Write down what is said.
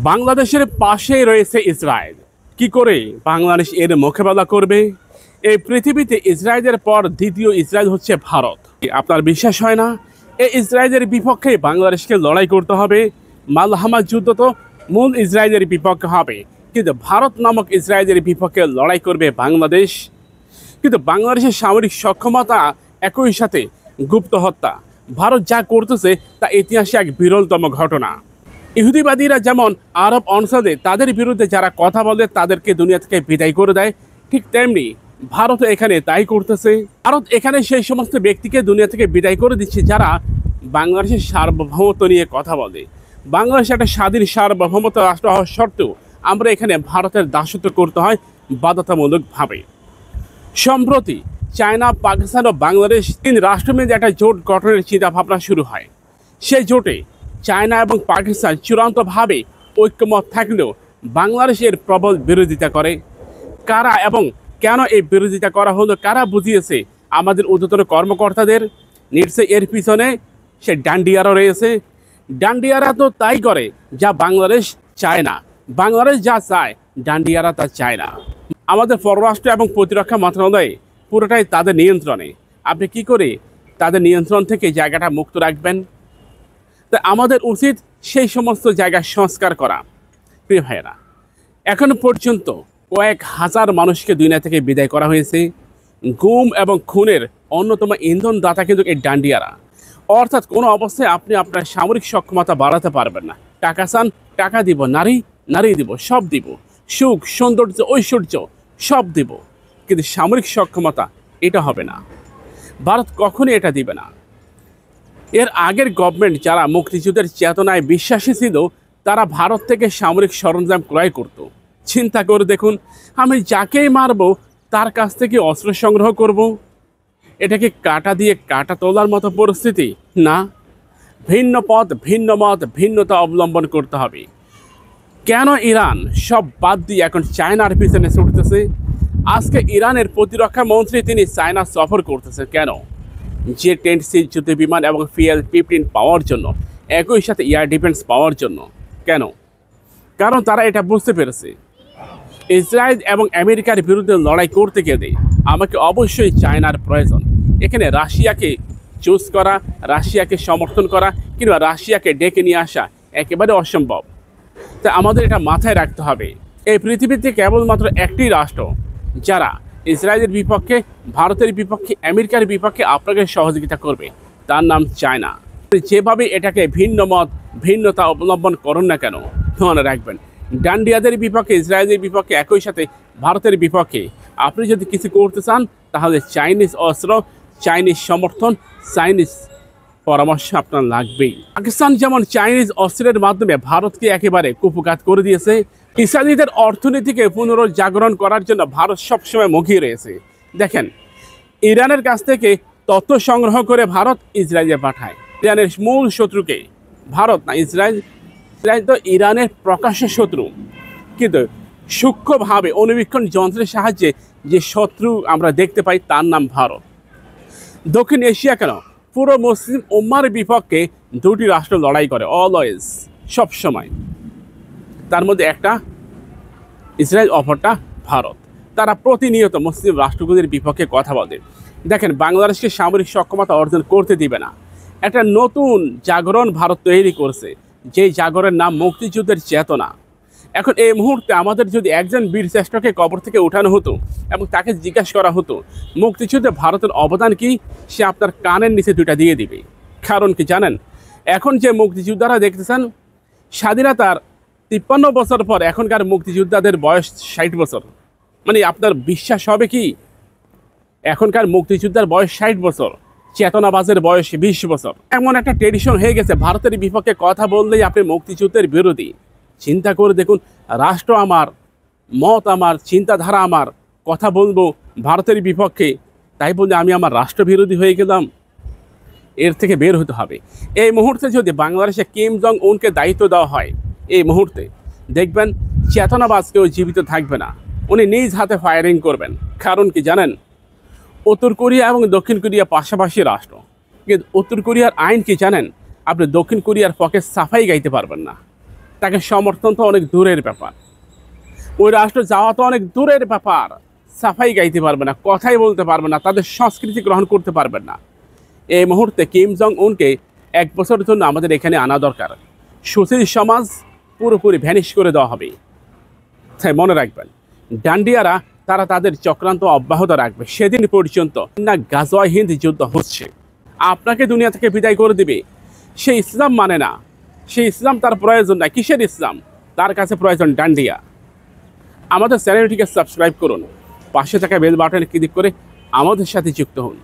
বাংলাদেশের পাশেই রয়েছে ইসরায়েল। কি করে বাংলাদেশ এর মোকাবেলা করবে? এই পৃথিবীতে ইসরায়েলের পর দ্বিতীয় ইসরায়েল হচ্ছে ভারত। আপনার বিশ্বাস হয় না? এই ইসরায়েলের বিপক্ষে বাংলাদেশকে লড়াই করতে হবে। মালহামা যুদ্ধ তো মূল ইসরায়েলের বিপক্ষে হবে, কিন্তু ভারত নামক ইসরায়েলের বিপক্ষে লড়াই করবে বাংলাদেশ। কিন্তু বাংলাদেশের সামরিক সক্ষমতা একই সাথে গুপ্ত হত্যা। ভারত যা করতেছে তা ইতিহাসে এক বিরলতম ঘটনা। ইহুদিবাদীরা যেমন আরব অঞ্চলে তাদের বিরুদ্ধে যারা কথা বলে তাদেরকে দুনিয়া থেকে বিদায় করে দেয়, ঠিক তেমনি ভারত এখানে তাই করতেছে। ভারত এখানে সেই সমস্ত ব্যক্তিকে দুনিয়া থেকে বিদায় করে দিচ্ছে যারা বাংলাদেশের সার্বভৌমত্ব নিয়ে কথা বলে। বাংলাদেশ একটা স্বাধীন সার্বভৌমত্ব রাষ্ট্র হওয়া সত্ত্বেও আমরা এখানে ভারতের দাসত্ব করতে হয় বাধ্যতামূলকভাবে। সম্প্রতি চায়না, পাকিস্তান ও বাংলাদেশ তিন রাষ্ট্র মিলে একটা জোট গঠনের চিন্তাভাবনা শুরু হয়। সেই জোটে চায়না এবং পাকিস্তান চূড়ান্তভাবে ঐক্যমত থাকলেও বাংলাদেশের প্রবল বিরোধিতা করে। কারা এবং কেন এই বিরোধিতা করা হলো, কারা বুঝিয়েছে আমাদের ঊর্ধ্বতন কর্মকর্তাদের? নিশ্চয়ই এর পিছনে সে ডান্ডিয়ারা রয়েছে। ডান্ডিয়ারা তো তাই করে যা বাংলাদেশ চায় না, বাংলাদেশ যা চায় ডান্ডিয়ারা তা চায় না। আমাদের পররাষ্ট্র এবং প্রতিরক্ষা মন্ত্রণালয় পুরোটাই তাদের নিয়ন্ত্রণে। আপনি কি করে তাদের নিয়ন্ত্রণ থেকে জায়গাটা মুক্ত রাখবেন? তা আমাদের উচিত সেই সমস্ত জায়গা সংস্কার করা। প্রিয় ভাইয়েরা, এখনো পর্যন্ত কয়েক হাজার মানুষকে দুনিয়া থেকে বিদায় করা হয়েছে। গুম এবং খুনের অন্যতম ইন্ধনদাতা কিন্তু এই ডান্ডিয়ারা। অর্থাৎ কোনো অবস্থায় আপনি আপনার সামরিক সক্ষমতা বাড়াতে পারবেন না। টাকা চান, টাকা দিব। নারী, নারী দিব, সব দিব। সুখ, সৌন্দর্য, ঐশ্বর্য সব দিব, কিন্তু সামরিক সক্ষমতা এটা হবে না। ভারত কখনই এটা দিবে না। এর আগের গভর্নমেন্ট যারা মুক্তিযুদ্ধের চেতনায় বিশ্বাসী ছিল তারা ভারত থেকে সামরিক সরঞ্জাম ক্রয় করত। চিন্তা করে দেখুন, আমি যাকেই মারব তার কাছ থেকে অস্ত্র সংগ্রহ করব। এটা কি কাঁটা দিয়ে কাঁটা তোলার মতো পরিস্থিতি? না। ভিন্ন পথ, ভিন্ন মত, ভিন্নতা অবলম্বন করতে হবে। কেন ইরান সব বাদ দিয়ে এখন চায়নার পিছনে ছুটতেছে? আজকে ইরানের প্রতিরক্ষা মন্ত্রী তিনি চায়না সফর করতেছে কেন? J-10 যুদ্ধ বিমান এবং PL-15 পাওয়ার জন্য, একই সাথে এয়ার ডিফেন্স পাওয়ার জন্য। কেন? কারণ তারা এটা বুঝতে পেরেছে ইসরায়েল এবং আমেরিকার বিরুদ্ধে লড়াই করতে গেলে আমাকে অবশ্যই চায়নার প্রয়োজন। এখানে রাশিয়াকে চুজ করা, রাশিয়াকে সমর্থন করা কিংবা রাশিয়াকে ডেকে নিয়ে আসা একেবারে অসম্ভব। তা আমাদের এটা মাথায় রাখতে হবে। এই পৃথিবীতে কেবলমাত্র একটি রাষ্ট্র যারা ইসরায়েলের বিপক্ষে, ভারতের বিপক্ষে, আমেরিকার বিপক্ষে আপনাকে সহযোগিতা করবে, তার নাম চায়না। যেভাবে এটাকে ভিন্ন মত, ভিন্নতা অবলম্বন করুন না কেন, মনে রাখবেন ডান্ডিয়াদের বিপক্ষে, ইসরায়েলের বিপক্ষে, একই সাথে ভারতের বিপক্ষে আপনি যদি কিছু করতে চান তাহলে চাইনিজ অস্ত্র, চাইনিজ সমর্থন, চাইনিজ পরামর্শ আপনার লাগবেই। পাকিস্তান যেমন চাইনিজ অস্ত্রের মাধ্যমে ভারতকে একেবারে কুপঘাত করে দিয়েছে, ইসরায়েলিদের অর্থনীতিকে পুনরুজ্জাগরণ করার জন্য ভারত সবসময় মুখিয়ে রয়েছে। দেখেন, ইরানের কাছ থেকে তথ্য সংগ্রহ করে ভারত ইসরায়েলে পাঠায়। ইরানের মূল শত্রুকে ভারত না, ইসরায়েল। ইসরায়েল তো ইরানের প্রকাশ্য শত্রু, কিন্তু সূক্ষ্মভাবে অনুবীক্ষণ যন্ত্রের সাহায্যে যে শত্রু আমরা দেখতে পাই তার নাম ভারত। দক্ষিণ এশিয়া কেন, পুরো মুসলিম উম্মার বিপক্ষে দুটি রাষ্ট্র লড়াই করে অলওয়েজ, সবসময়। তার মধ্যে একটা ইসরায়েল, অপরটা ভারত। তারা প্রতিনিয়ত মুসলিম রাষ্ট্রগুলির বিপক্ষে কথা বলে। দেখেন, বাংলাদেশকে সামরিক সক্ষমতা অর্জন করতে দিবে না। একটা নতুন জাগরণ ভারত তৈরি করছে, যেই জাগরণের নাম মুক্তিযুদ্ধের চেতনা। এখন এই মুহূর্তে আমাদের যদি একজন বীর শ্রেষ্ঠকে কবর থেকে উঠানো হতো এবং তাকে জিজ্ঞাসা করা হতো মুক্তিযুদ্ধে ভারতের অবদান কি, সে আপনার কানের নিচে দুটা দিয়ে দিবে। কারণ কি জানেন? এখন যে মুক্তিযোদ্ধারা দেখতেছেন, স্বাধীনতার 53 বছর পর এখনকার মুক্তিযোদ্ধাদের বয়স 60 বছর। মানে আপনার বিশ্বাস হবে কি? এখনকার মুক্তিযোদ্ধার বয়স 60 বছর, চেতনাবাজের বয়স 20 বছর। এমন একটা ট্রেডিশন হয়ে গেছে, ভারতের বিপক্ষে কথা বললেই আপনি মুক্তিযুদ্ধের বিরোধী। চিন্তা করে দেখুন, রাষ্ট্র আমার, মত আমার, চিন্তাধারা আমার, কথা বলবো ভারতের বিপক্ষে, তাই বলে আমি আমার রাষ্ট্রবিরোধী হয়ে গেলাম। এর থেকে বের হতে হবে। এই মুহূর্তে যদি বাংলাদেশে কিম জং উনকে দায়িত্ব দেওয়া হয়, এই মুহূর্তে দেখবেন চেতনাবাজ কেউ জীবিত থাকবে না। উনি নিজ হাতে ফায়ারিং করবেন। কারণ কি জানেন? উত্তর কোরিয়া এবং দক্ষিণ কোরিয়া পাশাপাশি রাষ্ট্র, কিন্তু উত্তর কোরিয়ার আইন কি জানেন? আপনি দক্ষিণ কোরিয়ার পক্ষে সাফাই গাইতে পারবেন না। তাকে সমর্থন তো অনেক দূরের ব্যাপার, ওই রাষ্ট্র যাওয়া তো অনেক দূরের ব্যাপার। সাফাই গাইতে পারবে না, কথাই বলতে পারবে না, তাদের সংস্কৃতি গ্রহণ করতে পারবে না। এই মুহূর্তে কিম জং উনকে 1 বছরের জন্য আমাদের এখানে আনা দরকার। সুশীল সমাজ পুরোপুরি ভ্যানিশ করে দেওয়া হবে। তাই মনে রাখবেন, ডান্ডিয়ারা তারা তাদের চক্রান্ত অব্যাহত রাখবে সেদিন পর্যন্ত না গাজওয়া হিন্দ যুদ্ধ হচ্ছে। আপনাকে দুনিয়া থেকে বিদায় করে দিবে। সে ইসলাম মানে না, সেই ইসলাম তার প্রয়োজন না। কিসের ইসলাম? তার কাছে প্রয়োজন ডান্ডিয়া। আমাদের চ্যানেলটিকে সাবস্ক্রাইব করুন, পাশে থাকা বেল বাটনে ক্লিক করে আমাদের সাথে যুক্ত হন।